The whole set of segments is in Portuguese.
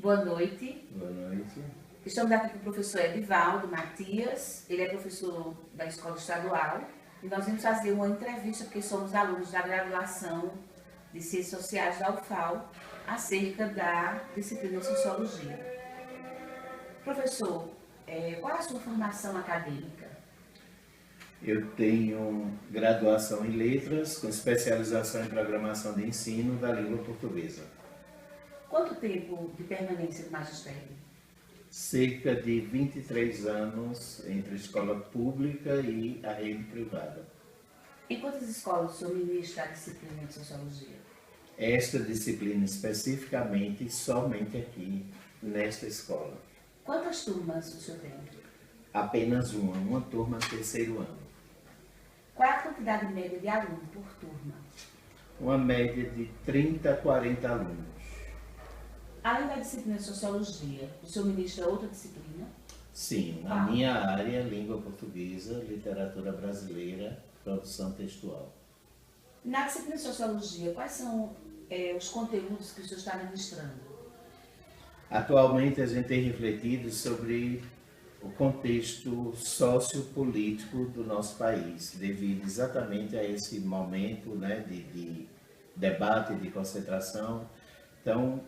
Boa noite. Boa noite. Estamos aqui com o professor Edivaldo Matias, ele é professor da Escola Estadual e nós vamos fazer uma entrevista, porque somos alunos da graduação de Ciências Sociais da UFAL, acerca da disciplina Sociologia. Professor, qual é a sua formação acadêmica? Eu tenho graduação em Letras, com especialização em Programação de Ensino da Língua Portuguesa. Quanto tempo de permanência do magistério? Cerca de 23 anos entre a escola pública e a rede privada. Em quantas escolas o senhor ministra a disciplina de Sociologia? Esta disciplina especificamente somente aqui, nesta escola. Quantas turmas o senhor tem? Apenas uma turma terceiro ano. Qual é a quantidade média de alunos por turma? Uma média de 30 a 40 alunos. Além da disciplina de Sociologia, o senhor ministra outra disciplina? Sim, na minha área, língua portuguesa, literatura brasileira, produção textual. Na disciplina de Sociologia, quais são os conteúdos que o senhor está ministrando? Atualmente a gente tem refletido sobre o contexto sociopolítico do nosso país, devido exatamente a esse momento, né, de debate, de concentração. Então,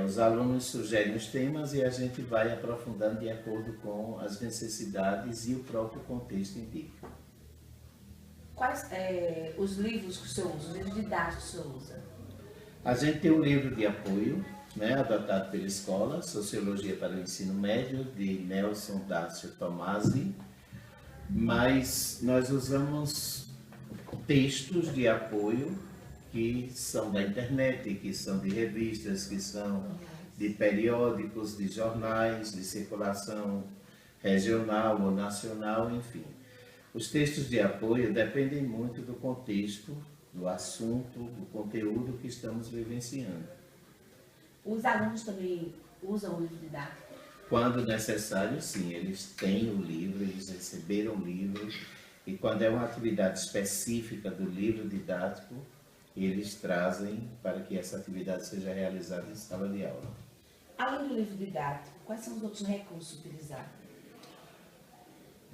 os alunos sugerem os temas e a gente vai aprofundando de acordo com as necessidades e o próprio contexto indica. Quais os livros que o senhor usa, os livros didáticos que o senhor usa? A gente tem um livro de apoio, né, adotado pela escola, Sociologia para o Ensino Médio, de Nelson Dácio Tomasi, mas nós usamos textos de apoio que são da internet, que são de revistas, que são de periódicos, de jornais, de circulação regional ou nacional, enfim. Os textos de apoio dependem muito do contexto, do assunto, do conteúdo que estamos vivenciando. Os alunos também usam o livro didático? Quando necessário, sim, eles têm o livro, eles receberam o livro, e quando é uma atividade específica do livro didático, eles trazem para que essa atividade seja realizada em sala de aula. Além do livro didático, quais são os outros recursos utilizados?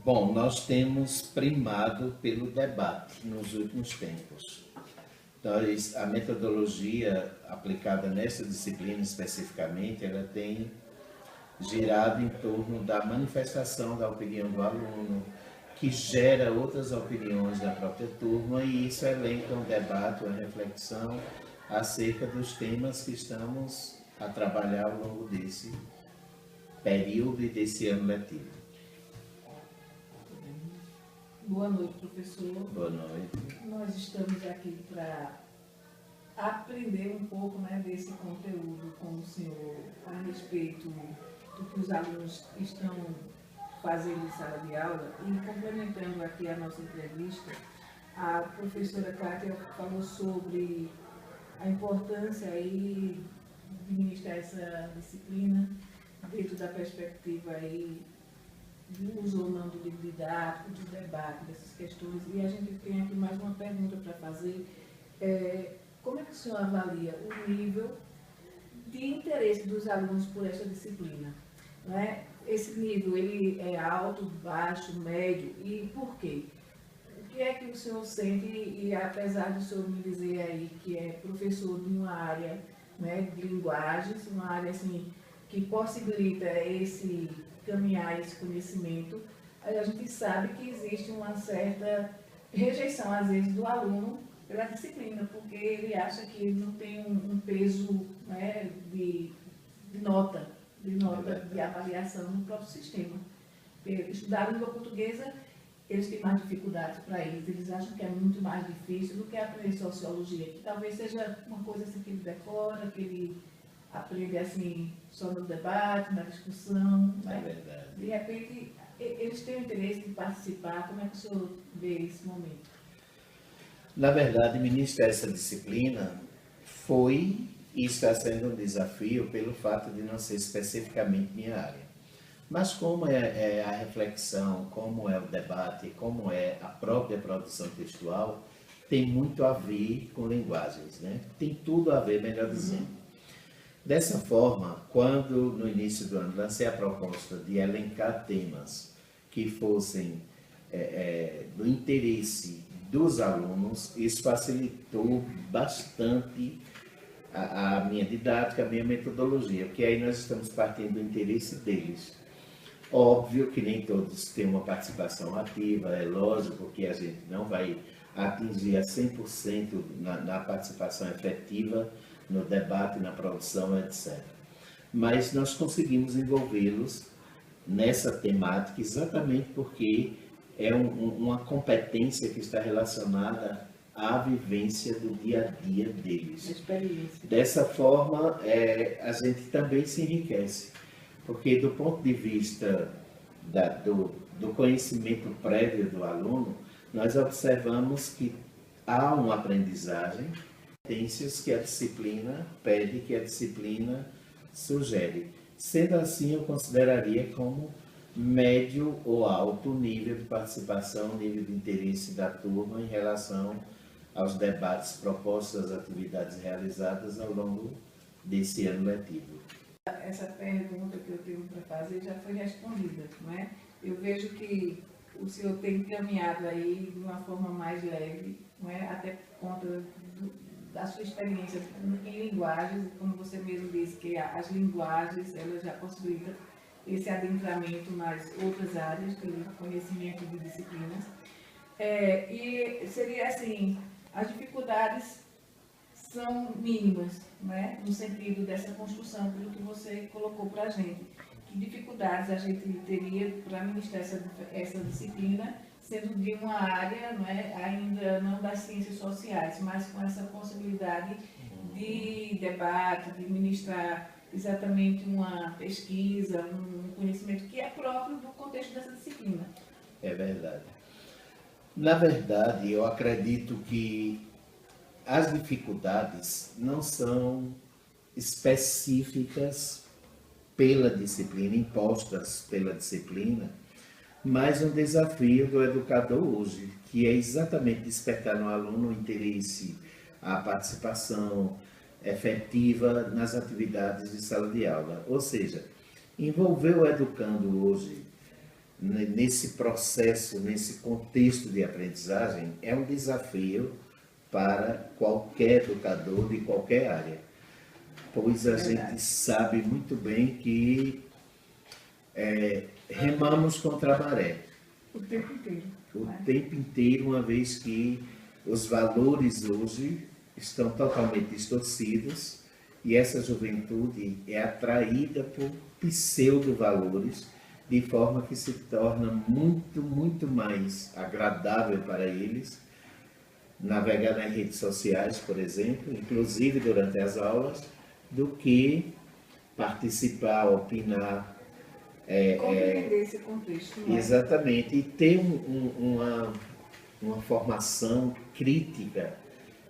Bom, nós temos primado pelo debate nos últimos tempos. Então, a metodologia aplicada nessa disciplina especificamente, ela tem girado em torno da manifestação da opinião do aluno, que gera outras opiniões da própria turma, e isso elenca um debate, uma reflexão acerca dos temas que estamos a trabalhar ao longo desse período e desse ano letivo. Boa noite, professor. Boa noite. Nós estamos aqui para aprender um pouco, né, desse conteúdo com o senhor a respeito do que os alunos estão fazendo em sala de aula. E complementando aqui a nossa entrevista, a professora Kátia falou sobre a importância aí de ministrar essa disciplina dentro da perspectiva aí do uso ou não do livro didático, do debate, dessas questões. E a gente tem aqui mais uma pergunta para fazer. Como é que o senhor avalia o nível de interesse dos alunos por esta disciplina? Não é? Esse nível, ele é alto, baixo, médio, e por quê? O que é que o senhor sente, e apesar do senhor me dizer aí que é professor de uma área, né, de linguagens, uma área assim, que possibilita esse caminhar, esse conhecimento, a gente sabe que existe uma certa rejeição, às vezes, do aluno pela disciplina, porque ele acha que não tem um peso, né, de nota, de avaliação no próprio sistema. Estudar a língua portuguesa, eles têm mais dificuldades para isso, eles acham que é muito mais difícil do que aprender sociologia, que talvez seja uma coisa assim que ele decora, que ele aprende assim só no debate, na discussão. É verdade. De repente, eles têm o interesse de participar. Como é que o senhor vê esse momento? Na verdade, ministrar essa disciplina foi e está sendo um desafio pelo fato de não ser especificamente minha área. Mas como é a reflexão, como é o debate, como é a própria produção textual, tem muito a ver com linguagens, né? Tem tudo a ver, melhor dizendo. Dessa forma, quando no início do ano lancei a proposta de elencar temas que fossem do interesse dos alunos, isso facilitou bastante a minha didática, a minha metodologia, porque aí nós estamos partindo do interesse deles. Óbvio que nem todos têm uma participação ativa, é lógico que a gente não vai atingir a 100% na participação efetiva, no debate, na produção, etc. Mas nós conseguimos envolvê-los nessa temática exatamente porque é uma competência que está relacionada à vivência do dia a dia deles. Experiência. Dessa forma, a gente também se enriquece, porque do ponto de vista do conhecimento prévio do aluno, nós observamos que há uma aprendizagem, competências que a disciplina pede, que a disciplina sugere. Sendo assim, eu consideraria como médio ou alto nível de participação, nível de interesse da turma em relação aos debates propostos, às atividades realizadas ao longo desse ano letivo. Essa pergunta que eu tenho para fazer já foi respondida, não é? Eu vejo que o senhor tem caminhado aí de uma forma mais leve, não é? Até por conta da sua experiência em linguagens, como você mesmo disse, que as linguagens elas já possibilitam esse adentramento nas outras áreas do conhecimento de disciplinas. E seria assim, as dificuldades são mínimas, né? No sentido dessa construção, pelo que você colocou para a gente. Que dificuldades a gente teria para ministrar essa disciplina, sendo de uma área, não é, ainda não das ciências sociais, mas com essa possibilidade de debate, de ministrar exatamente uma pesquisa, um conhecimento que é próprio do contexto dessa disciplina. É verdade. Na verdade, eu acredito que as dificuldades não são específicas pela disciplina, impostas pela disciplina, mas um desafio do educador hoje, que é exatamente despertar no aluno o interesse, a participação efetiva nas atividades de sala de aula. Ou seja, envolver o educando hoje nesse processo, nesse contexto de aprendizagem, é um desafio para qualquer educador de qualquer área, pois a gente sabe muito bem que remamos contra a maré. O tempo inteiro. O tempo inteiro, uma vez que os valores hoje estão totalmente distorcidos e essa juventude é atraída por pseudo-valores, de forma que se torna muito, muito mais agradável para eles navegar nas redes sociais, por exemplo, inclusive durante as aulas, do que participar, opinar. Compreender esse contexto. Não é? Exatamente, e ter uma formação crítica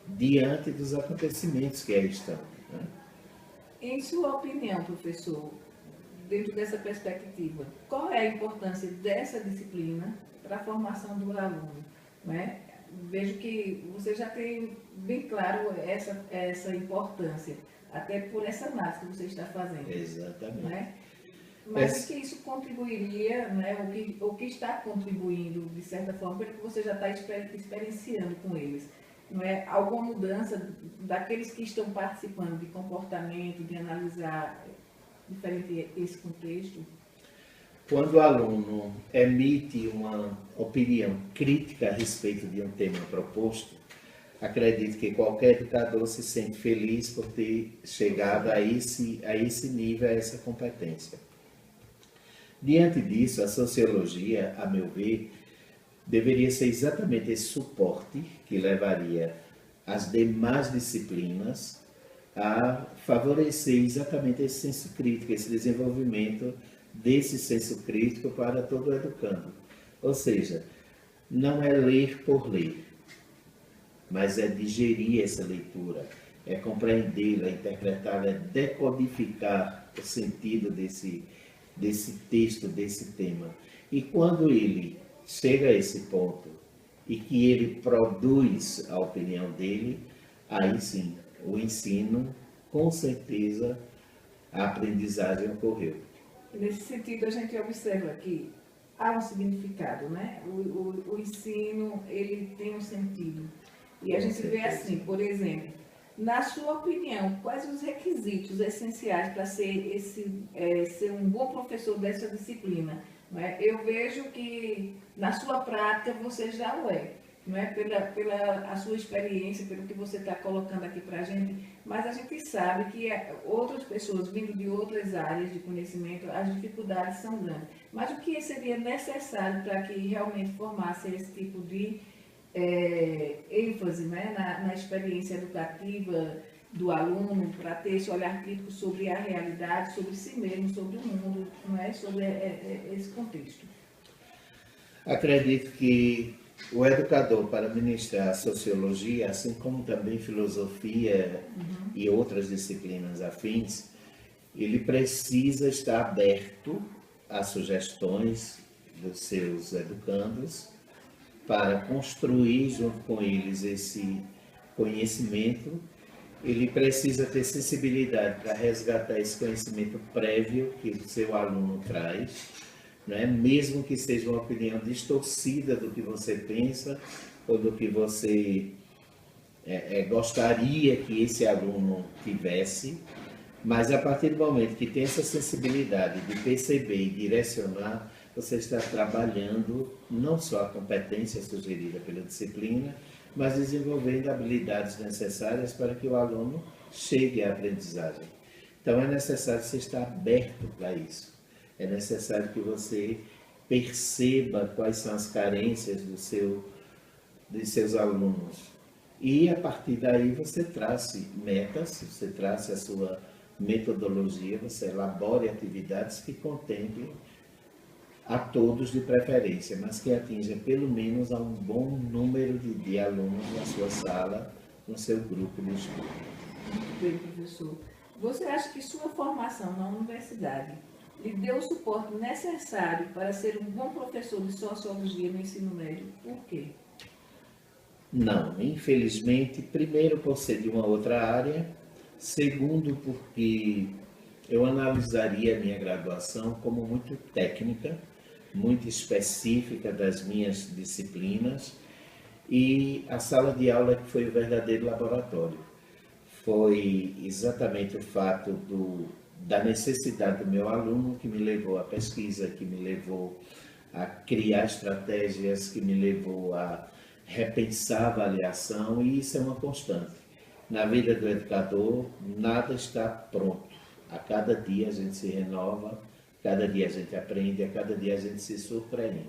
diante dos acontecimentos que aí estão. Né? Em sua opinião, professor, dentro dessa perspectiva, qual é a importância dessa disciplina para a formação do aluno? Né? Vejo que você já tem bem claro essa importância, até por essa análise que você está fazendo. Exatamente. Né? Mas o que isso contribuiria, né? o que está contribuindo, de certa forma, pelo que você já está experienciando com eles? Não é? Alguma mudança daqueles que estão participando de comportamento, de analisar diferente esse contexto? Quando o aluno emite uma opinião crítica a respeito de um tema proposto, acredito que qualquer educador se sente feliz por ter chegado a esse nível, a essa competência. Diante disso, a sociologia, a meu ver, deveria ser exatamente esse suporte que levaria as demais disciplinas a favorecer exatamente esse senso crítico, esse desenvolvimento desse senso crítico para todo educando. Ou seja, não é ler por ler, mas é digerir essa leitura, é compreendê-la, interpretá-la, é decodificar o sentido desse texto, desse tema. E quando ele chega a esse ponto e que ele produz a opinião dele, aí sim, o ensino, com certeza, a aprendizagem ocorreu. Nesse sentido, a gente observa que há um significado, né? O ensino, ele tem um sentido. E a Com gente vê certeza. assim, por exemplo, na sua opinião, quais os requisitos essenciais para ser um bom professor dessa disciplina? Não é? Eu vejo que na sua prática você já o é, não é? Pela a sua experiência, pelo que você está colocando aqui para a gente, mas a gente sabe que outras pessoas vindo de outras áreas de conhecimento, as dificuldades são grandes. Mas o que seria necessário para que realmente formasse esse tipo de ênfase, né, na experiência educativa do aluno, para ter esse olhar crítico sobre a realidade, sobre si mesmo, sobre o mundo, não é? Sobre esse contexto? Acredito que o educador, para ministrar sociologia, assim como também filosofia e outras disciplinas afins, ele precisa estar aberto às sugestões dos seus educandos para construir junto com eles esse conhecimento. Ele precisa ter sensibilidade para resgatar esse conhecimento prévio que o seu aluno traz, né? Mesmo que seja uma opinião distorcida do que você pensa ou do que você gostaria que esse aluno tivesse, mas a partir do momento que tem essa sensibilidade de perceber e direcionar, você está trabalhando não só a competência sugerida pela disciplina, mas desenvolvendo habilidades necessárias para que o aluno chegue à aprendizagem. Então é necessário você estar aberto para isso. É necessário que você perceba quais são as carências dos seus alunos. E a partir daí você trace metas, você trace a sua metodologia, você elabore atividades que contemplem a todos de preferência, mas que atinja pelo menos a um bom número de alunos na sua sala, no seu grupo de estudo. Muito bem, professor. Você acha que sua formação na universidade lhe deu o suporte necessário para ser um bom professor de sociologia no ensino médio? Por quê? Não, infelizmente, primeiro por ser de uma outra área, segundo porque eu analisaria a minha graduação como muito técnica, muito específica das minhas disciplinas, e a sala de aula que foi o verdadeiro laboratório. Foi exatamente o fato da necessidade do meu aluno que me levou à pesquisa, que me levou a criar estratégias, que me levou a repensar a avaliação, e isso é uma constante. Na vida do educador, nada está pronto. A cada dia a gente se renova, cada dia a gente aprende, a cada dia a gente se surpreende.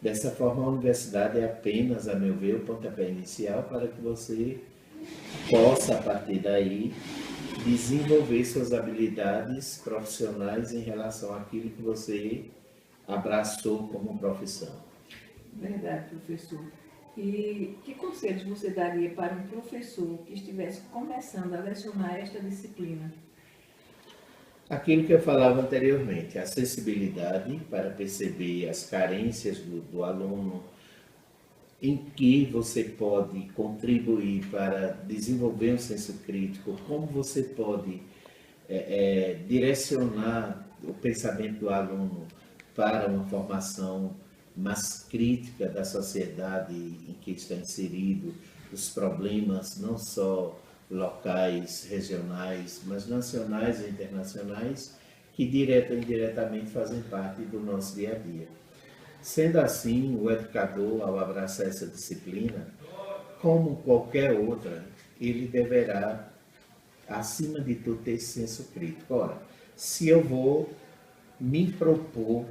Dessa forma, a universidade é apenas, a meu ver, o pontapé inicial para que você possa, a partir daí, desenvolver suas habilidades profissionais em relação àquilo que você abraçou como profissão. Verdade, professor. E que conselhos você daria para um professor que estivesse começando a lecionar esta disciplina? Aquilo que eu falava anteriormente, a sensibilidade para perceber as carências do aluno, em que você pode contribuir para desenvolver um senso crítico, como você pode direcionar o pensamento do aluno para uma formação mais crítica da sociedade em que está inserido, os problemas não só locais, regionais, mas nacionais e internacionais, que direta e indiretamente fazem parte do nosso dia a dia. Sendo assim, o educador, ao abraçar essa disciplina, como qualquer outra, ele deverá, acima de tudo, ter esse senso crítico. Ora, se eu vou me propor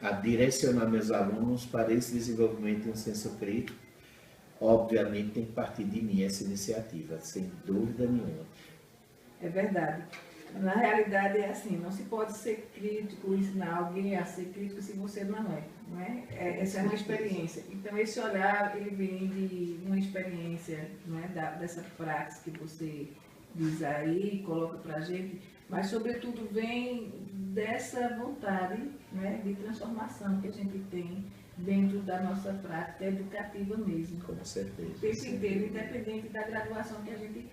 a direcionar meus alunos para esse desenvolvimento de um senso crítico, obviamente tem que partir de mim essa iniciativa, sem dúvida nenhuma. É verdade. Na realidade é assim, não se pode ser crítico, ensinar alguém a ser crítico se você não é, não é? Essa é uma experiência. Então esse olhar, ele vem de uma experiência, não é? Dessa prática que você diz aí, coloca pra gente, mas sobretudo vem dessa vontade, né, de transformação que a gente tem dentro da nossa prática educativa mesmo. Com certeza. O tempo inteiro, independente da graduação que a gente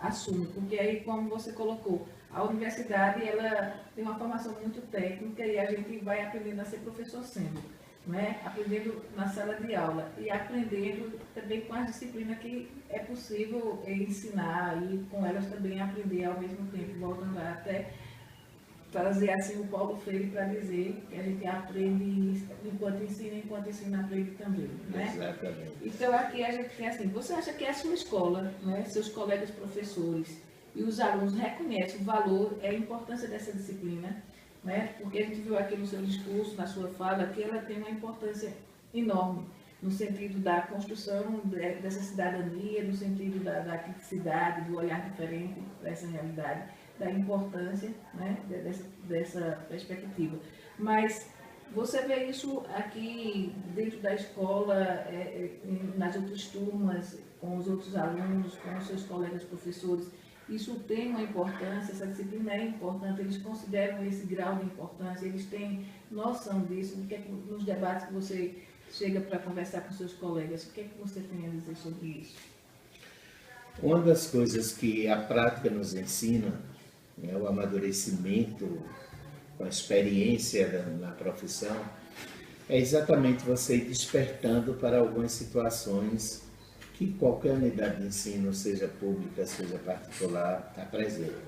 assume, porque aí, como você colocou, A universidade, ela tem uma formação muito técnica e a gente vai aprendendo a ser professor sendo, né? Aprendendo na sala de aula e aprendendo também com as disciplinas que é possível ensinar e com elas também aprender ao mesmo tempo, voltando até trazer assim o Paulo Freire para dizer que a gente aprende enquanto ensina aprende também, né? Exatamente. Então aqui a gente tem assim, você acha que a sua escola, né, seus colegas professores e os alunos reconhecem o valor e a importância dessa disciplina, né? Porque a gente viu aqui no seu discurso, na sua fala, que ela tem uma importância enorme no sentido da construção dessa cidadania, no sentido da criticidade, do olhar diferente para essa realidade, da importância, né, dessa perspectiva. Mas você vê isso aqui dentro da escola, nas outras turmas, com os outros alunos, com os seus colegas professores, isso tem uma importância, essa disciplina é importante, eles consideram esse grau de importância, eles têm noção disso, do que é que, nos debates que você chega para conversar com seus colegas, o que é que você tem a dizer sobre isso? Uma das coisas que a prática nos ensina, né, o amadurecimento, com a experiência na profissão, é exatamente você ir despertando para algumas situações que qualquer unidade de ensino, seja pública, seja particular, apresenta.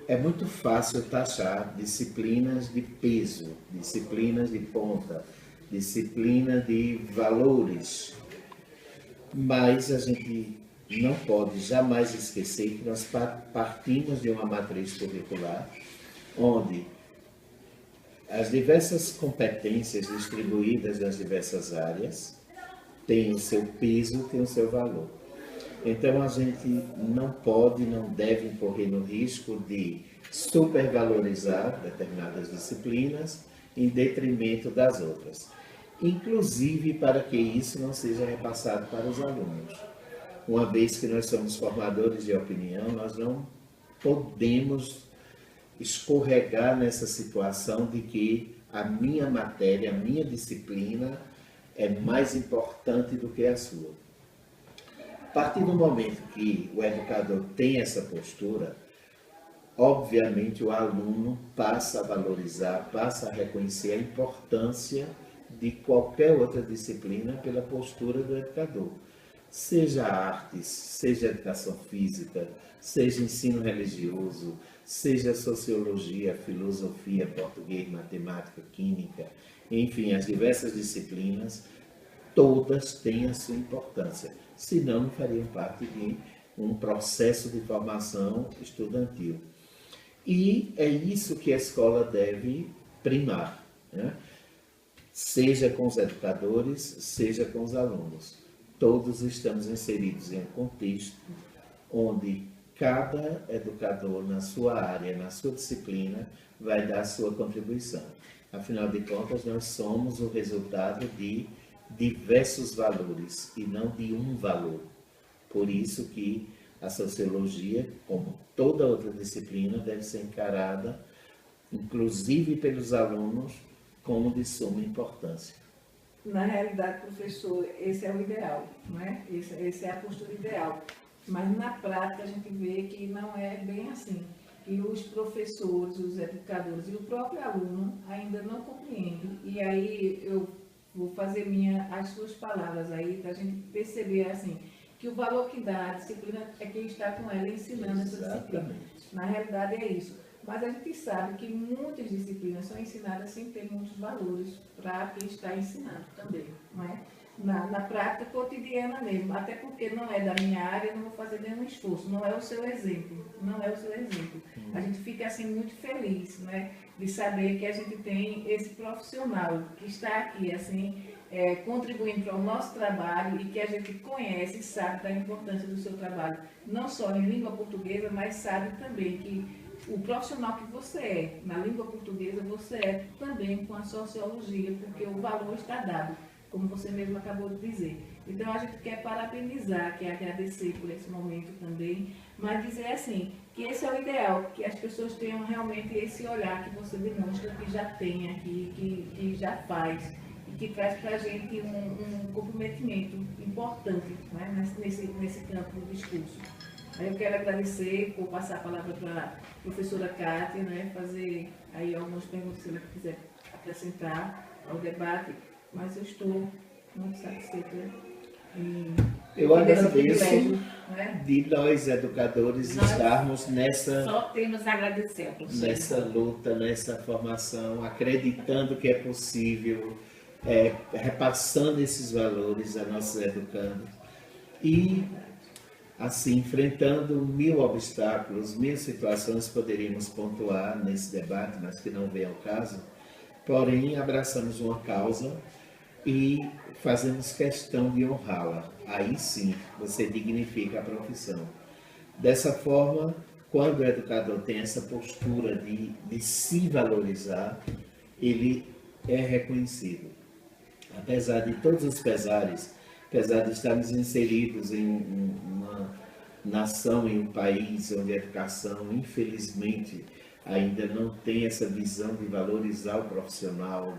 É muito fácil taxar disciplinas de peso, disciplinas de ponta, disciplina de valores, mas a gente não pode jamais esquecer que nós partimos de uma matriz curricular onde as diversas competências distribuídas nas diversas áreas têm o seu peso, têm o seu valor. Então a gente não pode, não deve incorrer no risco de supervalorizar determinadas disciplinas em detrimento das outras, inclusive para que isso não seja repassado para os alunos. Uma vez que nós somos formadores de opinião, nós não podemos escorregar nessa situação de que a minha matéria, a minha disciplina é mais importante do que a sua. A partir do momento que o educador tem essa postura, obviamente o aluno passa a valorizar, passa a reconhecer a importância de qualquer outra disciplina pela postura do educador. Seja artes, seja educação física, seja ensino religioso, seja sociologia, filosofia, português, matemática, química, enfim, as diversas disciplinas, todas têm a sua importância, senão não fariam parte de um processo de formação estudantil. E é isso que a escola deve primar, né? Seja com os educadores, seja com os alunos. Todos estamos inseridos em um contexto onde cada educador, na sua área, na sua disciplina, vai dar a sua contribuição. Afinal de contas, nós somos o resultado de diversos valores e não de um valor. Por isso que a sociologia, como toda outra disciplina, deve ser encarada, inclusive pelos alunos, como de suma importância. Na realidade, professor, esse é o ideal, né? Essa é a postura ideal. Mas na prática a gente vê que não é bem assim. E os professores, os educadores e o próprio aluno ainda não compreendem. E aí eu vou fazer as suas palavras aí, para a gente perceber assim, que o valor que dá à disciplina é quem está com ela ensinando essa disciplina. Na realidade é isso. Mas a gente sabe que muitas disciplinas são ensinadas sem ter muitos valores para quem está ensinando também, não é? Na prática cotidiana mesmo, até porque não é da minha área, não vou fazer nenhum esforço, não é o seu exemplo, não é o seu exemplo. A gente fica assim muito feliz, né, de saber que a gente tem esse profissional que está aqui assim, contribuindo para o nosso trabalho e que a gente conhece e sabe da importância do seu trabalho, não só em língua portuguesa, mas sabe também que o profissional que você é na língua portuguesa, você é também com a sociologia, porque o valor está dado, como você mesmo acabou de dizer. Então a gente quer parabenizar, quer agradecer por esse momento também, mas dizer assim, que esse é o ideal, que as pessoas tenham realmente esse olhar que você demonstra que já tem aqui, que já faz, e que traz para a gente um comprometimento importante, né, nesse campo do discurso. Aí eu quero agradecer por passar a palavra para a professora Kátia, né, fazer aí algumas perguntas se ela quiser acrescentar ao debate, mas eu estou muito satisfeita em Eu ter esse agradeço privilégio, né? de nós, educadores, Nós estarmos Só temos a agradecer ao professor. nessa luta, nessa formação, acreditando que é possível, repassando esses valores a nossos educandos e, assim, enfrentando 1000 obstáculos, 1000 situações poderíamos pontuar nesse debate, mas que não vem ao caso, porém abraçamos uma causa e fazemos questão de honrá-la. Aí sim, você dignifica a profissão. Dessa forma, quando o educador tem essa postura de se valorizar, ele é reconhecido. Apesar de todos os pesares, apesar de estarmos inseridos em uma nação, em um país onde a educação, infelizmente, ainda não tem essa visão de valorizar o profissional,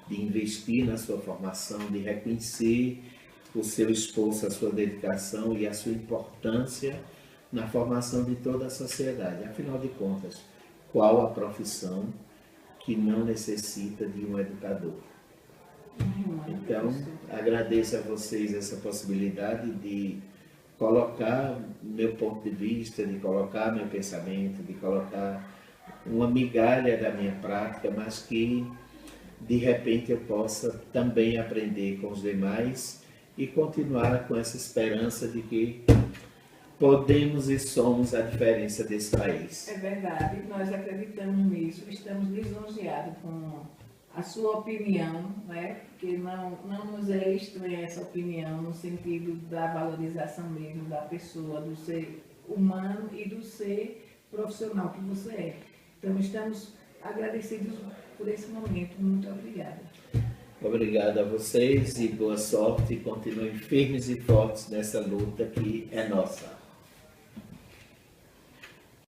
de investir na sua formação, de reconhecer o seu esforço, a sua dedicação e a sua importância na formação de toda a sociedade. Afinal de contas, qual a profissão que não necessita de um educador? Então, agradeço a vocês essa possibilidade de colocar meu ponto de vista, de colocar meu pensamento, de colocar uma migalha da minha prática, mas que de repente eu possa também aprender com os demais e continuar com essa esperança de que podemos e somos a diferença desse país. É verdade, nós acreditamos nisso, estamos lisonjeados com a sua opinião, né? Porque não nos é estranha essa opinião no sentido da valorização mesmo da pessoa, do ser humano e do ser profissional que você é. Então estamos agradecidos por esse momento. Muito obrigada. Obrigado a vocês e boa sorte. Continuem firmes e fortes nessa luta que é nossa.